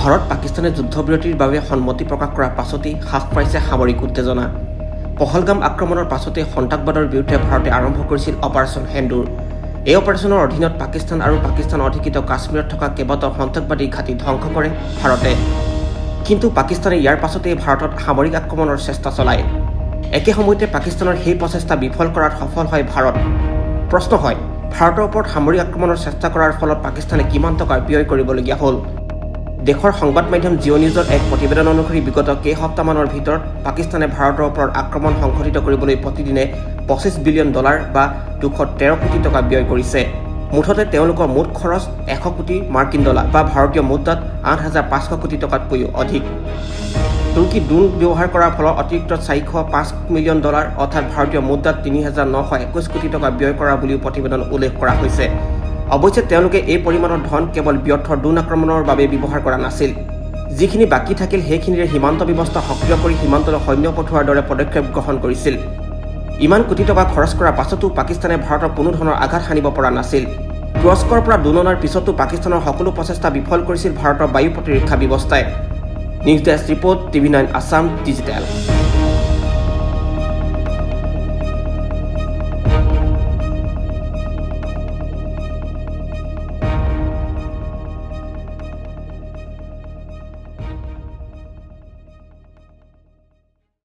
ভাৰত পাকিস্তানে যুদ্ধবিৰতিৰ বাবে সন্মতি প্ৰকাশ কৰাৰ পাছতেই হ্ৰাস পাইছে সামৰিক উত্তেজনা। পহলগাম আক্ৰমণৰ পাছতে সন্ত্ৰাসবাদৰ বিৰুদ্ধে ভাৰতে আৰম্ভ কৰিছিল অপাৰেশ্যন সেন্দুৰ। এই অপাৰেশ্যনৰ অধীনত পাকিস্তান আৰু পাকিস্তান অধিকৃত কাশ্মীৰত থকা কেইবাটাও সন্ত্ৰাসবাদী ঘাটি ধ্বংস কৰে ভাৰতে। কিন্তু পাকিস্তানে ইয়াৰ পাছতেই ভাৰতত সামৰিক আক্ৰমণৰ চেষ্টা চলায়। একে সময়তে পাকিস্তানৰ সেই প্ৰচেষ্টা বিফল কৰাত সফল হয় ভাৰত। প্ৰশ্ন হয়, ভাৰতৰ ওপৰত সামৰিক আক্ৰমণৰ চেষ্টা কৰাৰ ফলত পাকিস্তানে কিমান টকা ব্যয় কৰিবলগীয়া হ'ল? দেশৰ সংবাদ মাধ্যম জিঅ' নিউজৰ এক প্ৰতিবেদন অনুসৰি বিগত কেইসপ্তাহমানৰ ভিতৰত পাকিস্তানে ভাৰতৰ ওপৰত আক্ৰমণ সংঘটিত কৰিবলৈ প্ৰতিদিনে $25 বিলিয়ন বা 213 কোটি টকা ব্যয় কৰিছে। মুঠতে তেওঁলোকৰ মুঠ খৰচ $100 কোটি মাৰ্কিন ডলাৰ বা ভাৰতীয় মুদ্ৰাত 8,500 কোটি টকাতকৈও অধিক। তুৰ্কী ড্ৰোন ব্যৱহাৰ কৰাৰ ফলত অতিৰিক্ত $405 মিলিয়ন অৰ্থাৎ ভাৰতীয় মুদ্ৰাত 3,921 কোটি টকা ব্যয় কৰা বুলিও প্ৰতিবেদনত উল্লেখ কৰা হৈছে। অৱশ্যে তেওঁলোকে এই পৰিমাণৰ ধন কেৱল ব্যৰ্থ ড্ৰোন আক্ৰমণৰ বাবে ব্যৱহাৰ কৰা নাছিল। যিখিনি বাকী থাকিল সেইখিনিৰে সীমান্ত ব্যৱস্থা সক্ৰিয় কৰি সীমান্তলৈ সৈন্য পঠোৱাৰ দৰে পদক্ষেপ গ্ৰহণ কৰিছিল। ইমান কোটি টকা খৰচ কৰাৰ পাছতো পাকিস্তানে ভাৰতক কোনো ধৰণৰ আঘাত সানিব পৰা নাছিল। তুৰস্কৰ পৰা ড্ৰোন অনাৰ পিছতো পাকিস্তানৰ সকলো প্ৰচেষ্টা বিফল কৰিছিল ভাৰতৰ বায়ু প্ৰতিৰক্ষা ব্যৱস্থাই। News desk report, TV9 Assam digital.